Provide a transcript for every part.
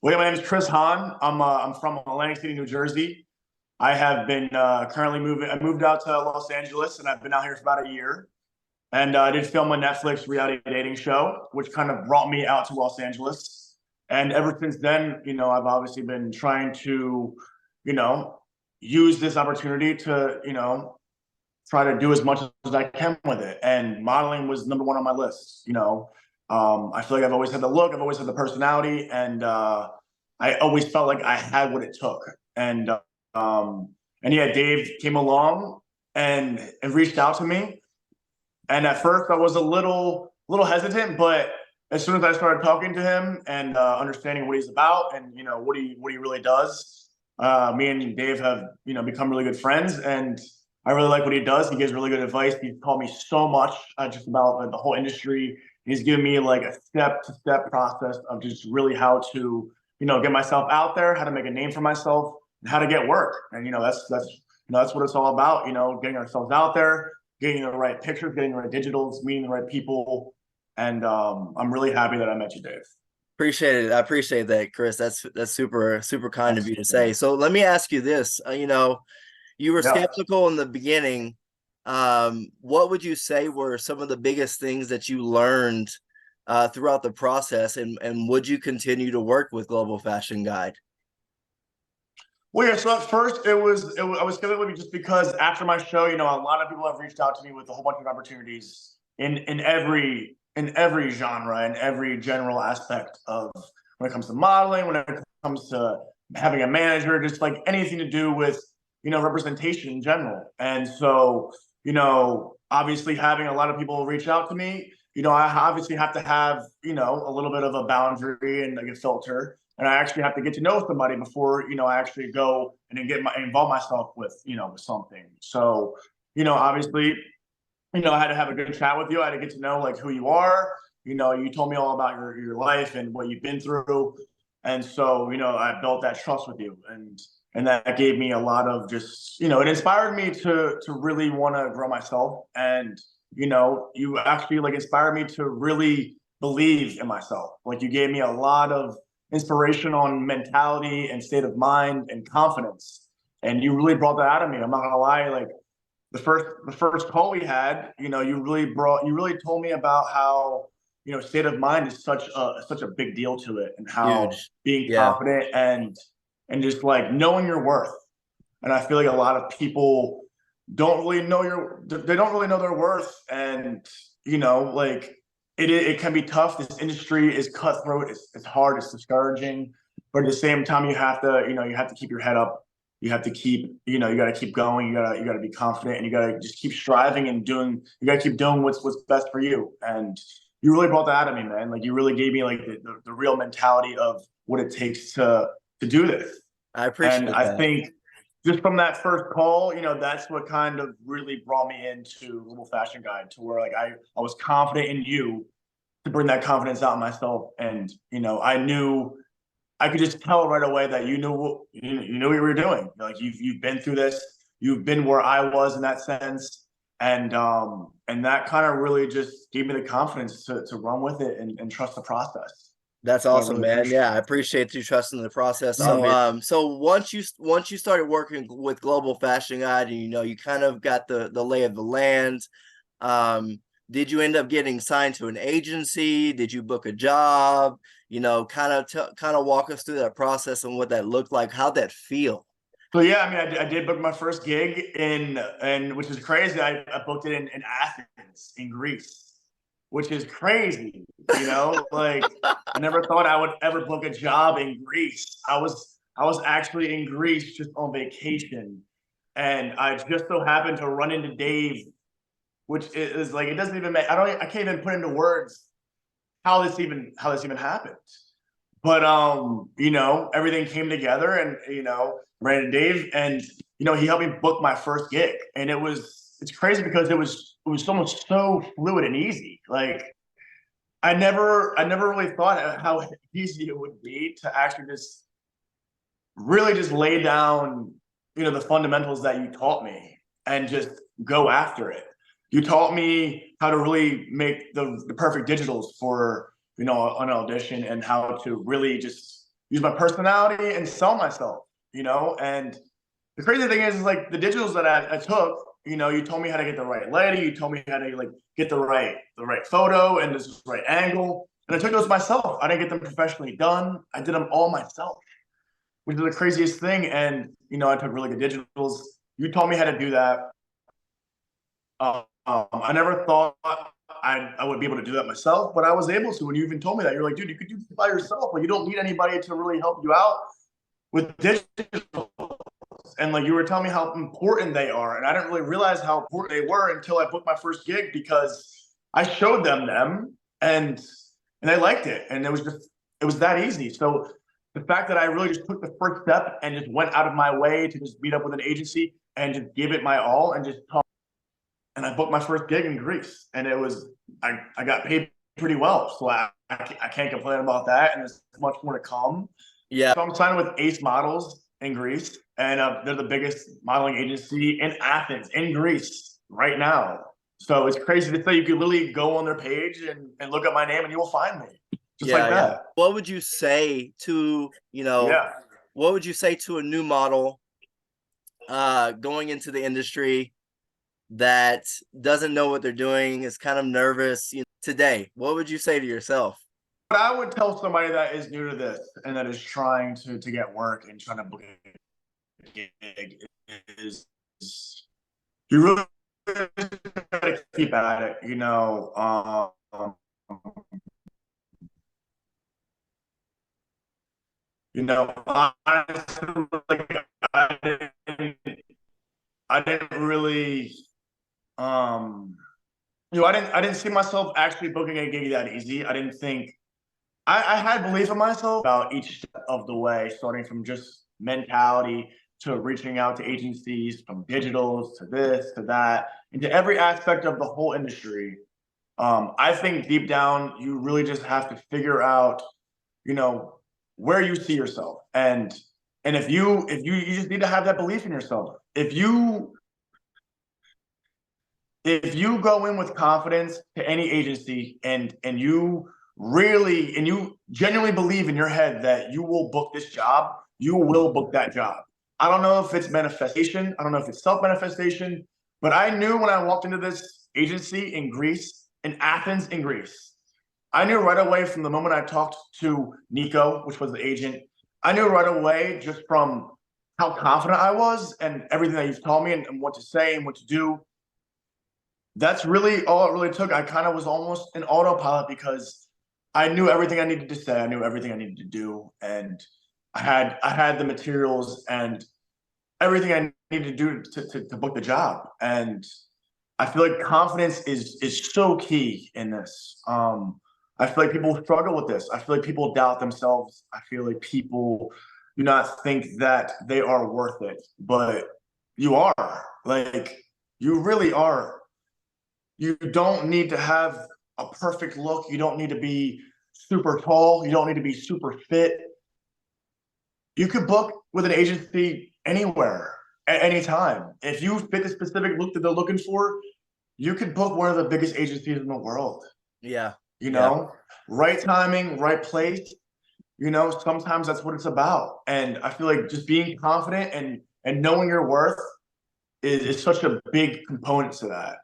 Well, yeah, my name is Chris Hahn. I'm from Atlantic City, New Jersey. I have been currently moving. I moved out to Los Angeles, and I've been out here for about a year. And I did film a Netflix reality dating show, which kind of brought me out to Los Angeles. And ever since then, I've obviously been trying to, you know, use this opportunity to, try to do as much as I can with it. And modeling was number one on my list. I feel like I've always had the look, I've always had the personality, and I always felt like I had what it took. Um, and yeah, Dave came along and reached out to me. And at first, I was a little hesitant, but as soon as I started talking to him and understanding what he's about and what he really does, me and Dave have become really good friends, and I really like what he does. He gives really good advice. He's taught me so much just about the whole industry. He's given me like a step-to-step process of just really how to get myself out there, how to make a name for myself, and how to get work. And that's what it's all about. Getting ourselves out there, getting the right pictures, getting the right digitals, meeting the right people. And I'm really happy that I met you, Dave. Appreciate it. I appreciate that, Chris. That's super kind of you to say. Absolutely. So let me ask you this. You were Yeah. skeptical in the beginning. What would you say were some of the biggest things that you learned throughout the process, and would you continue to work with Global Fashion Guide? Well, yeah. So at first, I was skeptical just because after my show, a lot of people have reached out to me with a whole bunch of opportunities in every genre, in every general aspect of when it comes to modeling, when it comes to having a manager, just like anything to do with representation in general. And so, obviously having a lot of people reach out to me, I obviously have to have a little bit of a boundary and like a filter, and I actually have to get to know somebody before I actually go and then involve myself with something. So obviously I had to have a good chat with you. I had to get to know like who you are. You told me all about your life and what you've been through, and so I built that trust with you, and that gave me a lot of just it inspired me to really want to grow myself, and you actually like inspired me to really believe in myself. Like you gave me a lot of inspiration on mentality and state of mind and confidence, and you really brought that out of me. I'm not gonna lie, like the first call we had, you really told me about how state of mind is such a big deal to it, and how Huge. being Yeah. confident and just like knowing your worth. And I feel like a lot of people they don't really know their worth, and like it can be tough. This industry is cutthroat. It's hard. It's discouraging. But at the same time, you have to keep your head up. You have to keep, you got to keep going. You got to be confident, and you got to just keep striving and doing. You got to keep doing what's best for you. And you really brought that out of me, man. Like you really gave me like the real mentality of what it takes to do this. I And appreciate I that. think just from that first call, that's what kind of really brought me into Global Fashion Guide, to where like I was confident in you to bring that confidence out in myself. And I knew I could just tell right away that you knew what you were doing. Like you've been through this, you've been where I was in that sense. And that kind of really just gave me the confidence to run with it and trust the process. That's So I awesome, really man. appreciate Yeah, I appreciate you trusting the process. So, it. so once you started working with Global Fashion Guide, and you kind of got the lay of the land. Um, did you end up getting signed to an agency? Did you book a job? Kind of walk us through that process and what that looked like. How'd that feel? So yeah, I mean, I did book my first gig and which is crazy. I booked it in Athens, in Greece, which is crazy. Like I never thought I would ever book a job in Greece. I was actually in Greece just on vacation, and I just so happened to run into Dave, which is like it doesn't even make I can't even put into words how this even happened. But everything came together, and ran into Dave, and he helped me book my first gig, and it's crazy because it was almost so fluid and easy. Like I never really thought how easy it would be to actually just really just lay down the fundamentals that you taught me and just go after it. You taught me how to really make the perfect digitals for an audition, and how to really just use my personality and sell myself, you know? And the crazy thing is like the digitals that I took, you know, you told me how to get the right lighting, you told me how to like get the right photo and this right angle. And I took those myself. I didn't get them professionally done. I did them all myself, which is the craziest thing. And you know, I took really good digitals. You taught me how to do that. I never thought I would be able to do that myself, but I was able to. And you even told me that. You're like, dude, you could do this by yourself. Like, you don't need anybody to really help you out with digital. And like you were telling me how important they are, and I didn't really realize how important they were until I booked my first gig because I showed them, and they liked it, and it was that easy. So the fact that I really just took the first step and just went out of my way to just meet up with an agency and just give it my all and just talk, and I booked my first gig in Greece, and it was I got paid pretty well, so I can't complain about that, and there's much more to come. Yeah. So I'm signing with Ace Models in Greece, and they're the biggest modeling agency in Athens, in Greece, right now. So it's crazy to say you could literally go on their page and look up my name and you will find me. Just like that. What would you say to, what would you say to a new model going into the industry that doesn't know what they're doing, is kind of nervous today? What would you say to yourself? What I would tell somebody that is new to this and that is trying to get work and trying to book a gig is you really gotta keep at it, you know. Honestly, like, I didn't really I didn't see myself actually booking a gig that easy. I didn't think I had belief in myself about each step of the way, starting from just mentality to reaching out to agencies, from digitals to this to that, into every aspect of the whole industry. I think deep down, you really just have to figure out, you know, where you see yourself, and if you just need to have that belief in yourself. If you go in with confidence to any agency and you genuinely believe in your head that you will book this job, you will book that job. I don't know if it's manifestation, I don't know if it's self-manifestation, but I knew when I walked into this agency in Greece, in Athens, in Greece, I knew right away from the moment I talked to Nico, which was the agent, I knew right away just from how confident I was and everything that you've taught me and what to say and what to do. That's really all it really took. I kind of was almost an autopilot because I knew everything I needed to say. I knew everything I needed to do, and I had the materials and everything I needed to do to book the job. And I feel like confidence is so key in this. I feel like people struggle with this. I feel like people doubt themselves. I feel like people do not think that they are worth it, but you are. Like, you really are. You don't need to have a perfect look. You don't need to be super tall. You don't need to be super fit. You could book with an agency anywhere at any time. If you fit the specific look that they're looking for, you could book one of the biggest agencies in the world. Yeah. You know, right timing, right place. You know, sometimes that's what it's about. And I feel like just being confident and knowing your worth is such a big component to that.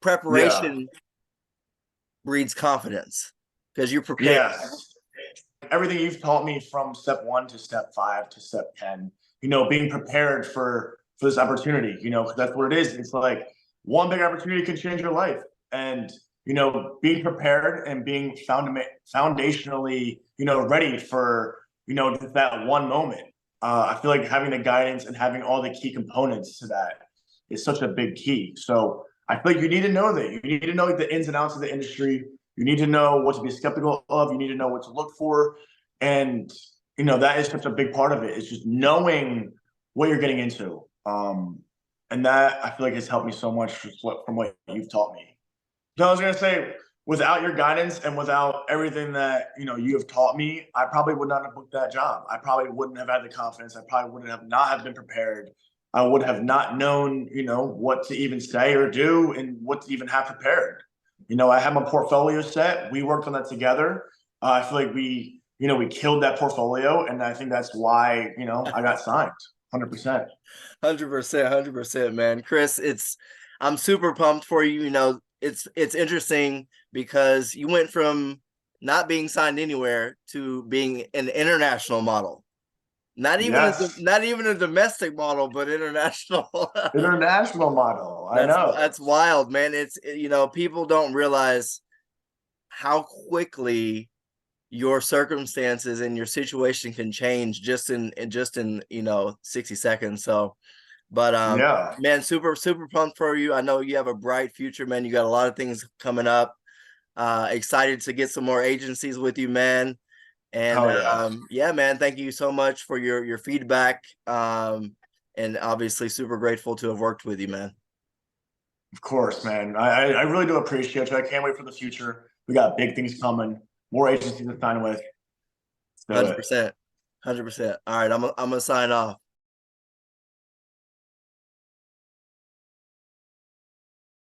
Preparation breeds confidence because you're prepared. Yes. Everything you've taught me from step 1 to step 5 to step 10, you know, being prepared for this opportunity, you know, because that's what it is. It's like one big opportunity can change your life. And, you know, being prepared and being foundationally, you know, ready for, you know, that one moment. I feel like having the guidance and having all the key components to that is such a big key. So I feel like you need to know that. You need to know the ins and outs of the industry. You need to know what to be skeptical of. You need to know what to look for. And, you know, that is such a big part of it. It's just knowing what you're getting into. And that I feel like has helped me so much from what you've taught me. So I was going to say, without your guidance and without everything that, you know, you have taught me, I probably would not have booked that job. I probably wouldn't have had the confidence. I probably wouldn't have not have been prepared. I would have not known, you know, what to even say or do and what to even have prepared. You know, I had my portfolio set. We worked on that together. I feel like we we killed that portfolio. And I think that's why, I got signed 100%. 100%, man. Chris, I'm super pumped for you. It's interesting because you went from not being signed anywhere to being an international model. Yes. Not even a domestic model, but international. International model. I know. That's wild, man. People don't realize how quickly your circumstances and your situation can change just in 60 seconds. So, but Yeah. man, super pumped for you. I know you have a bright future, man. You got a lot of things coming up. Excited to get some more agencies with you, man. And yeah, man, thank you so much for your feedback. And obviously super grateful to have worked with you, man. Of course, man. I really do appreciate you. I can't wait for the future. We got big things coming, more agencies to sign with. Let's do it. 100%. 100%. All right, I'm gonna sign off.